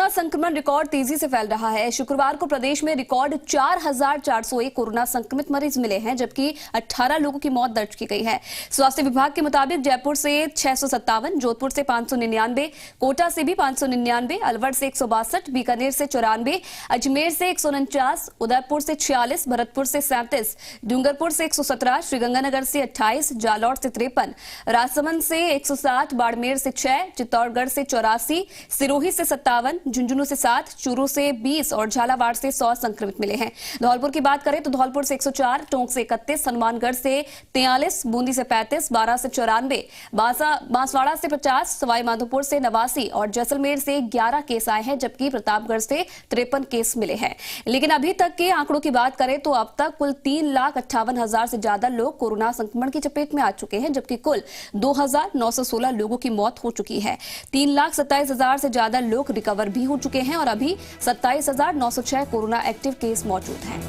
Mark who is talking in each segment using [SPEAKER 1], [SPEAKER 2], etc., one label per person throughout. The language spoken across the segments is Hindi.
[SPEAKER 1] कोरोना संक्रमण रिकॉर्ड तेजी से फैल रहा है। शुक्रवार को प्रदेश में रिकॉर्ड 4,401 कोरोना संक्रमित मरीज मिले हैं, जबकि 18 लोगों की मौत दर्ज की गई है। स्वास्थ्य विभाग के मुताबिक जयपुर से 657, जोधपुर से 599, कोटा से भी 599, अलवर से 162, बीकानेर से 94, अजमेर से 149, उदयपुर से 46, भरतपुर से 37, डूंगरपुर से 117, श्रीगंगानगर से 28, जालौर से 53, राजसमंद से 160, बाड़मेर से 6, चित्तौड़गढ़ से 84, सिरोही से 57, झुंझुनू से 7, चूरू से 20 और झालावाड़ से 100 संक्रमित मिले हैं। धौलपुर की बात करें तो धौलपुर से 104, टोंक से 31, हनुमानगढ़ से 43, बूंदी से 35, बारां से 94, बांसवाड़ा से 50, सवाई माधोपुर से 89 और जैसलमेर से 11 केस आए हैं, जबकि प्रतापगढ़ से 53 केस मिले हैं। लेकिन अभी तक के आंकड़ों की बात करें तो अब तक कुल 3,58,000 से ज्यादा लोग कोरोना संक्रमण की चपेट में आ चुके हैं, जबकि कुल 2,916 लोगों की मौत हो चुकी है। 3,27,000 से ज्यादा लोग रिकवर भी हो चुके हैं और अभी 27,906 कोरोना एक्टिव केस मौजूद हैं।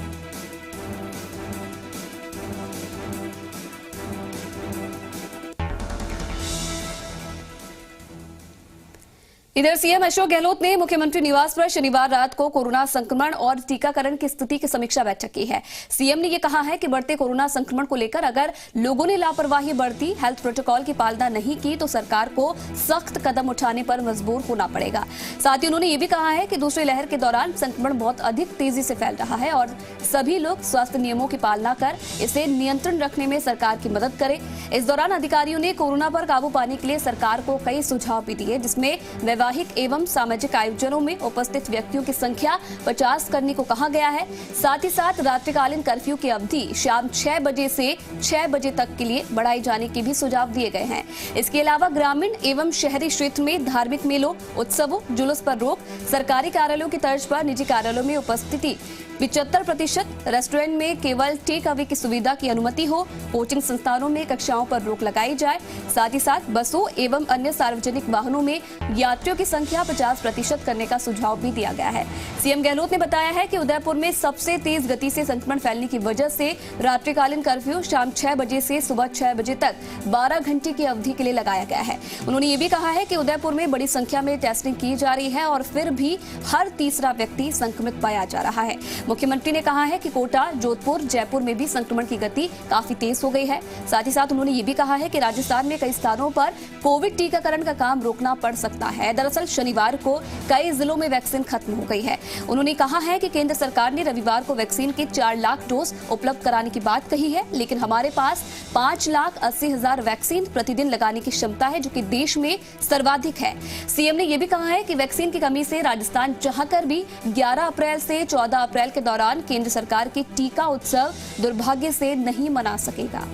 [SPEAKER 1] इधर सीएम अशोक गहलोत ने मुख्यमंत्री निवास पर शनिवार रात को कोरोना संक्रमण और टीकाकरण की स्थिति की समीक्षा बैठक की है। सीएम ने यह कहा है कि बढ़ते कोरोना संक्रमण को लेकर अगर लोगों ने लापरवाही बरती, हेल्थ प्रोटोकॉल की पालना नहीं की तो सरकार को सख्त कदम उठाने पर मजबूर होना पड़ेगा। साथ ही उन्होंने ये भी कहा है कि दूसरी लहर के दौरान संक्रमण बहुत अधिक तेजी से फैल रहा है और सभी लोग स्वास्थ्य नियमों की पालना कर इसे नियंत्रण रखने में सरकार की मदद करें। इस दौरान अधिकारियों ने कोरोना पर काबू पाने के लिए सरकार को कई सुझाव भी दिए, जिसमें वैवाहिक एवं सामाजिक आयोजनों में उपस्थित व्यक्तियों की संख्या 50 करने को कहा गया है। साथ ही साथ रात्रिकालीन कर्फ्यू की अवधि शाम 6 बजे से 6 बजे तक के लिए बढ़ाई जाने के भी सुझाव दिए गए हैं। इसके अलावा ग्रामीण एवं शहरी क्षेत्र में धार्मिक मेलों, उत्सवों, जुलूस पर रोक, सरकारी कार्यालयों की तर्ज पर निजी कार्यालयों में उपस्थिति 75%, रेस्टोरेंट में केवल टेक अवे की सुविधा की अनुमति हो, कोचिंग संस्थानों में कक्षाओं पर रोक लगाई जाए। साथ ही साथ बसों एवं अन्य सार्वजनिक वाहनों में यात्रियों की संख्या 50% करने का सुझाव भी दिया गया है। सीएम गहलोत ने बताया है कि उदयपुर में सबसे तेज गति से संक्रमण फैलने की वजह से रात्रिकालीन कर्फ्यू शाम 6 बजे से सुबह 6 बजे तक 12 घंटे की अवधि के लिए लगाया गया है। उन्होंने ये भी कहा है कि उदयपुर में बड़ी संख्या में टेस्टिंग की जा रही है और फिर भी हर तीसरा व्यक्ति संक्रमित पाया जा रहा है। मुख्यमंत्री ने कहा है कि कोटा, जोधपुर, जयपुर में भी संक्रमण की गति काफी तेज हो गई है। साथ ही साथ उन्होंने ये भी कहा है कि राजस्थान में कई स्थानों पर कोविड टीकाकरण का काम रोकना पड़ सकता है। दरअसल शनिवार को कई जिलों में वैक्सीन खत्म हो गई है। उन्होंने कहा है कि केंद्र सरकार ने रविवार को वैक्सीन के 4 लाख डोज उपलब्ध कराने की बात कही है, लेकिन हमारे पास 5,80,000 वैक्सीन प्रतिदिन लगाने की क्षमता है, जो कि देश में सर्वाधिक है। सीएम ने यह भी कहा है कि वैक्सीन की कमी से राजस्थान चाहकर भी 11 अप्रैल से 14 अप्रैल के दौरान केंद्र सरकार की टीका उत्सव दुर्भाग्य से नहीं मना सकेगा।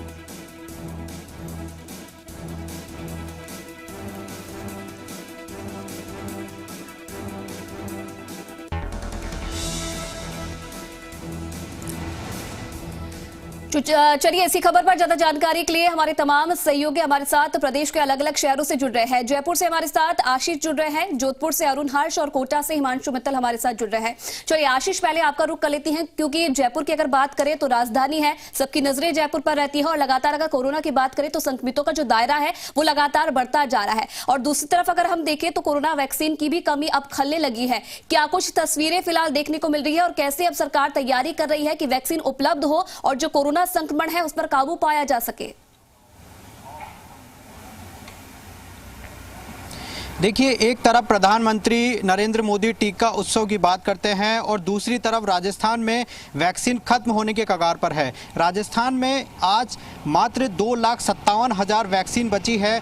[SPEAKER 1] चलिए इसी खबर पर ज्यादा जानकारी के लिए हमारे तमाम सहयोगी हमारे साथ प्रदेश के अलग अलग शहरों से जुड़ रहे हैं। जयपुर से हमारे साथ आशीष जुड़ रहे हैं, जोधपुर से अरुण हर्ष और कोटा से हिमांशु मित्तल हमारे साथ जुड़ रहे हैं। चलिए आशीष, पहले आपका रुख कर लेती हैं, क्योंकि जयपुर की अगर बात करें तो राजधानी है, सबकी नजरें जयपुर पर रहती है और लगातार अगर कोरोना की बात करें तो संक्रमितों का जो दायरा है वो लगातार बढ़ता जा रहा है। और दूसरी तरफ अगर हम देखें तो कोरोना वैक्सीन की भी कमी अब खलने लगी है। क्या कुछ तस्वीरें फिलहाल देखने को मिल रही है और कैसे अब सरकार तैयारी कर रही है कि वैक्सीन उपलब्ध हो और जो कोरोना संक्रमण है उस पर काबू पाया जा सके?
[SPEAKER 2] देखिए, एक तरफ प्रधानमंत्री नरेंद्र मोदी टीका उत्सव की बात करते हैं और दूसरी तरफ राजस्थान में वैक्सीन खत्म होने के कगार पर है। राजस्थान में आज मात्र 2,57,000 वैक्सीन बची है।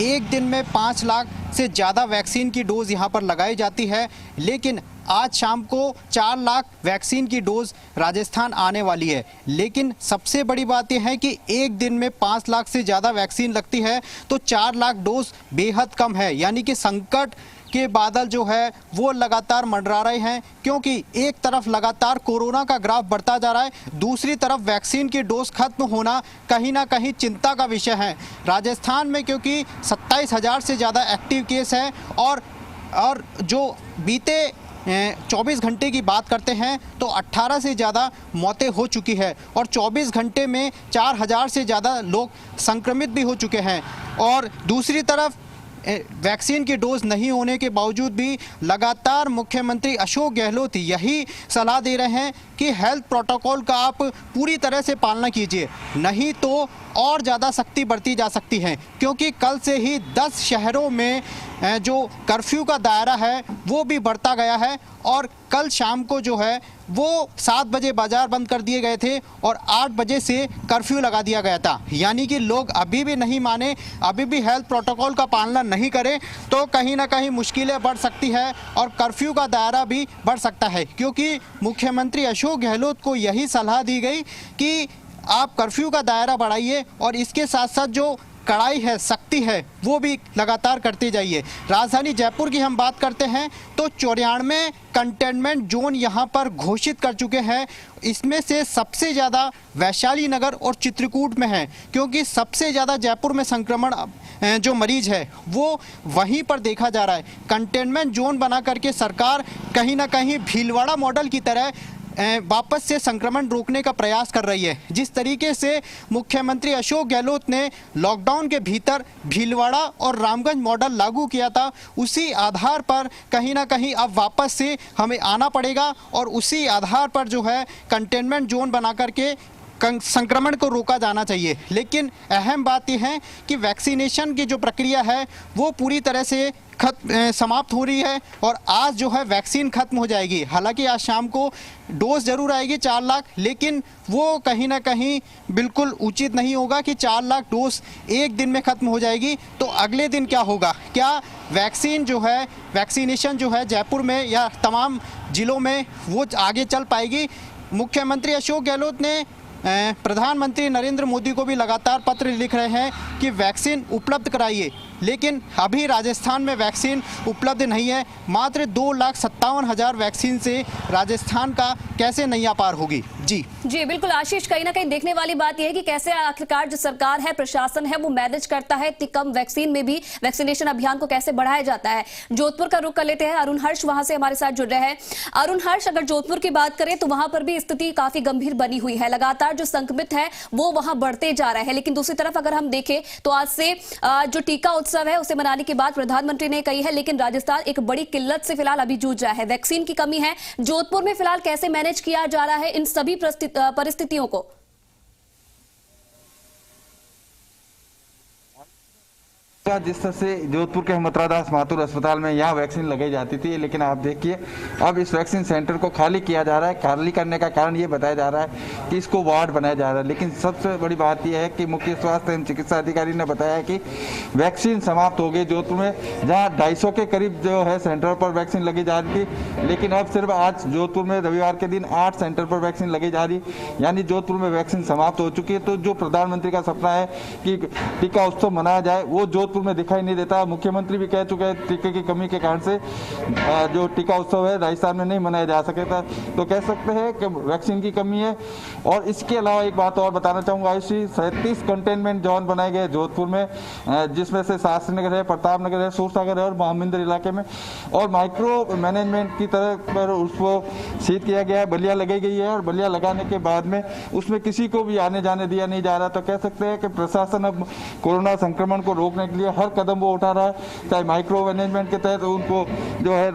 [SPEAKER 2] एक दिन में 5 लाख से ज़्यादा वैक्सीन की डोज यहां पर लगाई जाती है, लेकिन आज शाम को 4 लाख वैक्सीन की डोज राजस्थान आने वाली है। लेकिन सबसे बड़ी बात यह है कि एक दिन में 5 लाख से ज़्यादा वैक्सीन लगती है तो 4 लाख डोज बेहद कम है। यानी कि संकट के बादल जो है वो लगातार मंडरा रहे हैं, क्योंकि एक तरफ लगातार कोरोना का ग्राफ बढ़ता जा रहा है, दूसरी तरफ वैक्सीन की डोज खत्म होना कहीं ना कहीं चिंता का विषय है। राजस्थान में क्योंकि 27,000 से ज़्यादा एक्टिव केस हैं और जो बीते 24 घंटे की बात करते हैं तो 18 से ज़्यादा मौतें हो चुकी है और 24 घंटे में 4,000 से ज़्यादा लोग संक्रमित भी हो चुके हैं। और दूसरी तरफ वैक्सीन की डोज नहीं होने के बावजूद भी लगातार मुख्यमंत्री अशोक गहलोत यही सलाह दे रहे हैं कि हेल्थ प्रोटोकॉल का आप पूरी तरह से पालना कीजिए, नहीं तो और ज़्यादा सख्ती बरती जा सकती है, क्योंकि कल से ही 10 शहरों में जो कर्फ्यू का दायरा है वो भी बढ़ता गया है और कल शाम को जो है वो 7 बजे बाजार बंद कर दिए गए थे और 8 बजे से कर्फ्यू लगा दिया गया था। यानी कि लोग अभी भी नहीं माने, अभी भी हेल्थ प्रोटोकॉल का पालना नहीं करें तो कहीं ना कहीं मुश्किलें बढ़ सकती है और कर्फ्यू का दायरा भी बढ़ सकता है, क्योंकि मुख्यमंत्री अशोक गहलोत को यही सलाह दी गई कि आप कर्फ्यू का दायरा बढ़ाइए और इसके साथ साथ जो कड़ाई है, सख्ती है, वो भी लगातार करते जाइए। राजधानी जयपुर की हम बात करते हैं तो 94 कंटेनमेंट जोन यहाँ पर घोषित कर चुके हैं। इसमें से सबसे ज़्यादा वैशाली नगर और चित्रकूट में है, क्योंकि सबसे ज़्यादा जयपुर में संक्रमण जो मरीज है वो वहीं पर देखा जा रहा है। कंटेनमेंट जोन बना करके सरकार कहीं ना कहीं भीलवाड़ा मॉडल की तरह वापस से संक्रमण रोकने का प्रयास कर रही है। जिस तरीके से मुख्यमंत्री अशोक गहलोत ने लॉकडाउन के भीतर भीलवाड़ा और रामगंज मॉडल लागू किया था, उसी आधार पर कहीं ना कहीं अब वापस से हमें आना पड़ेगा और उसी आधार पर जो है कंटेनमेंट जोन बना करके संक्रमण को रोका जाना चाहिए। लेकिन अहम बात यह है कि वैक्सीनेशन की जो प्रक्रिया है वो पूरी तरह से समाप्त हो रही है और आज जो है वैक्सीन खत्म हो जाएगी। हालांकि आज शाम को डोज जरूर आएगी 4 लाख, लेकिन वो कहीं ना कहीं बिल्कुल उचित नहीं होगा कि 4 लाख डोज एक दिन में खत्म हो जाएगी। तो अगले दिन क्या होगा? क्या वैक्सीन जो है, वैक्सीनेशन जो है जयपुर में या तमाम जिलों में वो आगे चल पाएगी? मुख्यमंत्री अशोक गहलोत ने प्रधानमंत्री नरेंद्र मोदी को भी लगातार पत्र लिख रहे हैं कि वैक्सीन उपलब्ध कराइए, लेकिन अभी राजस्थान में वैक्सीन उपलब्ध नहीं है। मात्र 2,57,000 वैक्सीन से राजस्थान का कैसे नैया पार होगी? जी
[SPEAKER 1] बिल्कुल आशीष, कहीं ना कहीं देखने वाली बात यह है कि कैसे आखिरकार जो सरकार है, प्रशासन है, वो मैनेज करता है इतनी कम वैक्सीन में भी वैक्सीनेशन अभियान को कैसे बढ़ाया जाता है। जोधपुर का रुख कर लेते हैं, अरुण हर्ष वहां से हमारे साथ जुड़ रहे हैं। अरुण हर्ष, अगर जोधपुर की बात करें तो वहां पर भी स्थिति काफी गंभीर बनी हुई है, लगातार जो संक्रमित है वो वहां बढ़ते जा रहे हैं। लेकिन दूसरी तरफ अगर हम देखें तो आज से जो टीका उत्सव है उसे मनाने की बात प्रधानमंत्री ने कही है, लेकिन राजस्थान एक बड़ी किल्लत से फिलहाल अभी जूझ रहा है, वैक्सीन की कमी है। जोधपुर में फिलहाल कैसे मैनेज किया जा रहा है इन सभी परिस्थितियों को?
[SPEAKER 3] जिस तरह से जोधपुर के हिम्मतराव दास माथुर अस्पताल में यहाँ वैक्सीन लगाई जाती थी, लेकिन आप देखिए अब इस वैक्सीन सेंटर को खाली किया जा रहा है। खाली करने का कारण ये बताया जा रहा है कि इसको वार्ड बनाया जा रहा है, लेकिन सबसे बड़ी बात यह है कि मुख्य स्वास्थ्य एवं चिकित्सा अधिकारी ने बताया कि वैक्सीन समाप्त हो गई जोधपुर में, जहाँ 250 के करीब जो है सेंटर पर वैक्सीन लगी जा रही थी, लेकिन अब सिर्फ आज जोधपुर में रविवार के दिन 8 सेंटर पर वैक्सीन लगी जा रही, यानी जोधपुर में वैक्सीन समाप्त हो चुकी है। तो जो प्रधानमंत्री का सपना है कि टीका उत्सव मनाया जाए वो जोधपुर में दिखाई नहीं देता। मुख्यमंत्री भी कह चुके हैं टीके की कमी के कारण से जो टीका उत्सव है राजस्थान में नहीं मनाया जा सकेगा। तो कह सकते हैं कि वैक्सीन की कमी है। और इसके अलावा एक बात और बताना चाहूँगा, ऐसी 37 कंटेनमेंट जोन बनाए गए जोधपुर में, जिसमें से शास्त्री नगर है, प्रताप नगर है, सूरसागर है और महामिंदर इलाके में, और माइक्रो मैनेजमेंट की तरह पर उसको सील किया गया है, बलिया लगाई गई है और बलिया लगाने के बाद में उसमें किसी को भी आने जाने दिया नहीं जा रहा। तो कह सकते हैं कि प्रशासन अब कोरोना संक्रमण को रोकने के लिए हर कदम वो उठा रहा है, चाहे माइक्रो मैनेजमेंट के तहत उनको जो है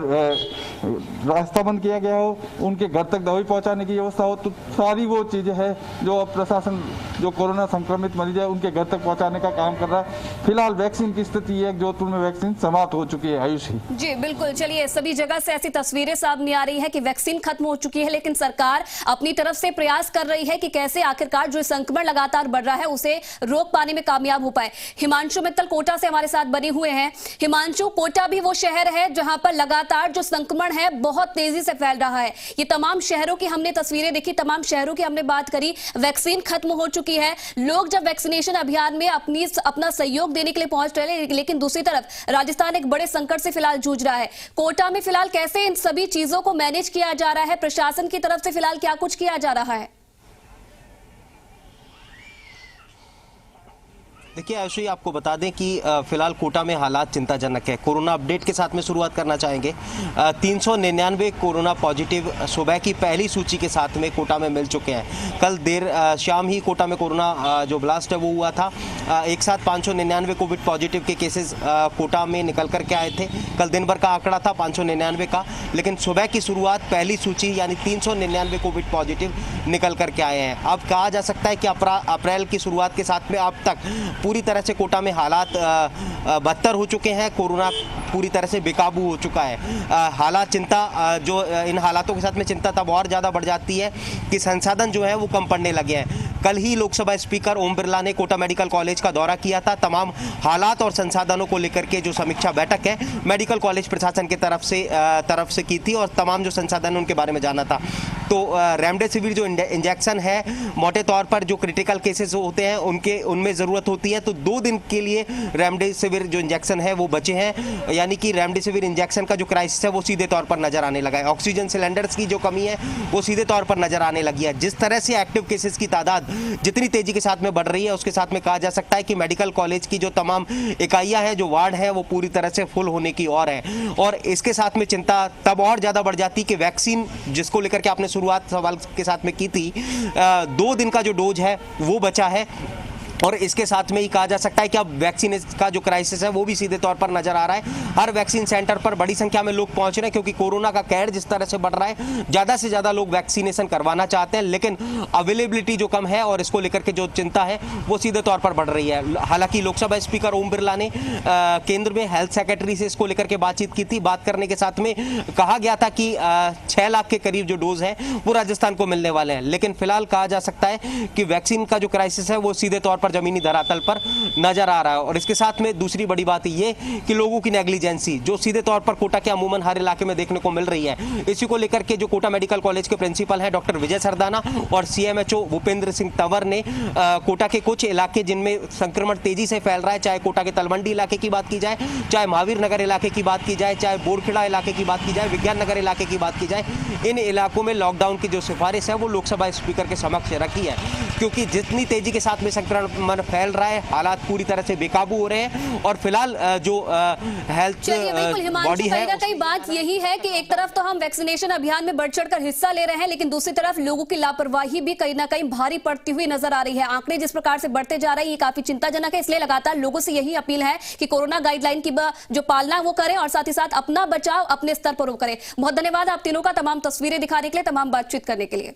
[SPEAKER 3] रास्ता बंद किया गया हो, उनके घर तक दवाई पहुंचाने की व्यवस्था हो, तो सारी वो चीजें हैं जो अब प्रशासन जो कोरोना संक्रमित मरीज है उनके घर तक पहुंचाने का काम कर रहा है। फिलहाल वैक्सीन की स्थिति है, जोधपुर में वैक्सीन समाप्त हो चुकी है। आयुष
[SPEAKER 1] जी बिल्कुल, चलिए सभी जगह से ऐसी तस्वीरें सामने आ रही है कि वैक्सीन खत्म हो चुकी है, लेकिन सरकार अपनी तरफ से प्रयास कर रही है कि कैसे आखिरकार जो संक्रमण लगातार बढ़ रहा है उसे रोक पाने में कामयाब हो पाए। हिमांशु मित्तल कोटा से हमारे साथ बने हुए हैं। हिमांशु, कोटा भी वो शहर है जहां पर लगातार जो संक्रमण है बहुत तेजी से फैल रहा है। ये तमाम शहरों की हमने तस्वीरें देखी, तमाम शहरों की हमने बात करी, वैक्सीन खत्म हो चुकी है। लोग जब वैक्सीनेशन अभियान में अपना सहयोग देने के लिए पहुंच रहे हैं, लेकिन दूसरी तरफ राजस्थान एक बड़े संकट से फिलहाल जूझ रहा है। कोटा में फिलहाल कैसे इन सभी चीजों को मैनेज किया जा रहा है? प्रशासन की तरफ से फिलहाल क्या कुछ किया जा रहा है?
[SPEAKER 4] देखिए आयुषी, आपको बता दें कि फिलहाल कोटा में हालात चिंताजनक है। कोरोना अपडेट के साथ में शुरुआत करना चाहेंगे। 399 कोरोना पॉजिटिव सुबह की पहली सूची के साथ में कोटा में मिल चुके हैं। कल देर शाम ही कोटा में कोरोना जो ब्लास्ट है वो हुआ था। एक साथ 599 कोविड पॉजिटिव के केसेस कोटा में निकल कर के आए थे। कल दिन भर का आंकड़ा था 599 का, लेकिन सुबह की शुरुआत पहली सूची यानी 399 कोविड पॉजिटिव निकल कर के आए हैं। अब कहा जा सकता है कि अप्रैल की शुरुआत के साथ में अब तक पूरी तरह से कोटा में हालात बदतर हो चुके हैं। कोरोना पूरी तरह से बेकाबू हो चुका है। हालात चिंता जो इन हालातों के साथ में चिंता तब और ज़्यादा बढ़ जाती है कि संसाधन जो है वो कम पड़ने लगे हैं। कल ही लोकसभा स्पीकर ओम बिरला ने कोटा मेडिकल कॉलेज का दौरा किया था। तमाम हालात और संसाधनों को लेकर के जो समीक्षा बैठक है मेडिकल कॉलेज प्रशासन की तरफ से की थी और तमाम जो संसाधन उनके बारे में जाना था। तो रेमडेसिविर जो इंजेक्शन है, मोटे तौर पर जो क्रिटिकल केसेस होते हैं उनमें ज़रूरत होती है, तो 2 दिन के लिए रेमडेसिविर जो इंजेक्शन है वो बचे हैं। यानी कि रेमडेसिविर इंजेक्शन का जो क्राइसिस है वो सीधे तौर पर नजर आने लगा है। ऑक्सीजन सिलेंडर्स की जो कमी है वो सीधे तौर पर नजर आने लगी है। जिस तरह से एक्टिव केसेस की तादाद जितनी तेजी के साथ में बढ़ रही है, उसके साथ में कहा जा सकता है कि मेडिकल कॉलेज की जो तमाम इकाइयां हैं, जो वार्ड हैं, वो पूरी तरह से फुल होने की ओर है। और इसके साथ में चिंता तब और ज़्यादा बढ़ जाती कि वैक्सीन जिसको लेकर के आपने शुरुआत सवाल के साथ में की थी, 2 दिन का जो डोज है वो बचा है। और इसके साथ में ही कहा जा सकता है कि अब वैक्सीन का जो क्राइसिस है वो भी सीधे तौर पर नजर आ रहा है। हर वैक्सीन सेंटर पर बड़ी संख्या में लोग पहुंच रहे हैं, क्योंकि कोरोना का कहर जिस तरह से बढ़ रहा है, ज़्यादा से ज़्यादा लोग वैक्सीनेशन करवाना चाहते हैं, लेकिन अवेलेबिलिटी जो कम है और इसको लेकर के जो चिंता है वो सीधे तौर पर बढ़ रही है। हालांकि लोकसभा स्पीकर ओम बिरला ने केंद्र में हेल्थ सेक्रेटरी से इसको लेकर के बातचीत की थी। बात करने के साथ में कहा गया था कि 6 लाख के करीब जो डोज है वो राजस्थान को मिलने वाले हैं, लेकिन फिलहाल कहा जा सकता है कि वैक्सीन का जो क्राइसिस है वो सीधे तौर पर जमीनी धरातल पर नजर आ रहा है। और इसके साथ में दूसरी बड़ी बात ये कि लोगों की नेग्लिजेंसी जो सीधे तौर पर कोटा के अमूमन हर इलाके में देखने को मिल रही है। इसी को लेकर के जो कोटा मेडिकल कॉलेज के प्रिंसिपल हैं डॉक्टर विजय सरदाना और CMHO भूपेंद्र सिंह तंवर ने कोटा के कुछ इलाके जिनमें संक्रमण तेजी से फैल रहा है, चाहे कोटा के तलवंडी इलाके की बात की जाए, चाहे महावीर नगर इलाके की बात की जाए, चाहे बोरखेड़ा इलाके की बात की जाए, विज्ञान नगर इलाके की बात की जाए, इन इलाकों में लॉकडाउन की जो सिफारिश है वो लोकसभा स्पीकर के समक्ष रखी है। क्योंकि जितनी तेजी के साथ में संक्रमण फैल रहा है, हालात पूरी तरह से बेकाबू हो रहे हैं और फिलहाल जो हेल्थ बॉडी है,
[SPEAKER 1] कई बात यही है कि एक तरफ तो हम वैक्सीनेशन अभियान में बढ़ चढ़कर हिस्सा ले रहे हैं, लेकिन दूसरी तरफ लोगों की लापरवाही भी कहीं ना कहीं भारी पड़ती हुई नजर आ रही है। आंकड़े जिस प्रकार से बढ़ते जा रहे हैं ये काफी चिंताजनक है। इसलिए लगातार लोगों से यही अपील है कि कोरोना गाइडलाइन की जो पालना वो करें और साथ ही साथ अपना बचाव अपने स्तर पर वो करें। बहुत धन्यवाद आप तीनों का तमाम तस्वीरें दिखाने के लिए, तमाम बातचीत करने के लिए।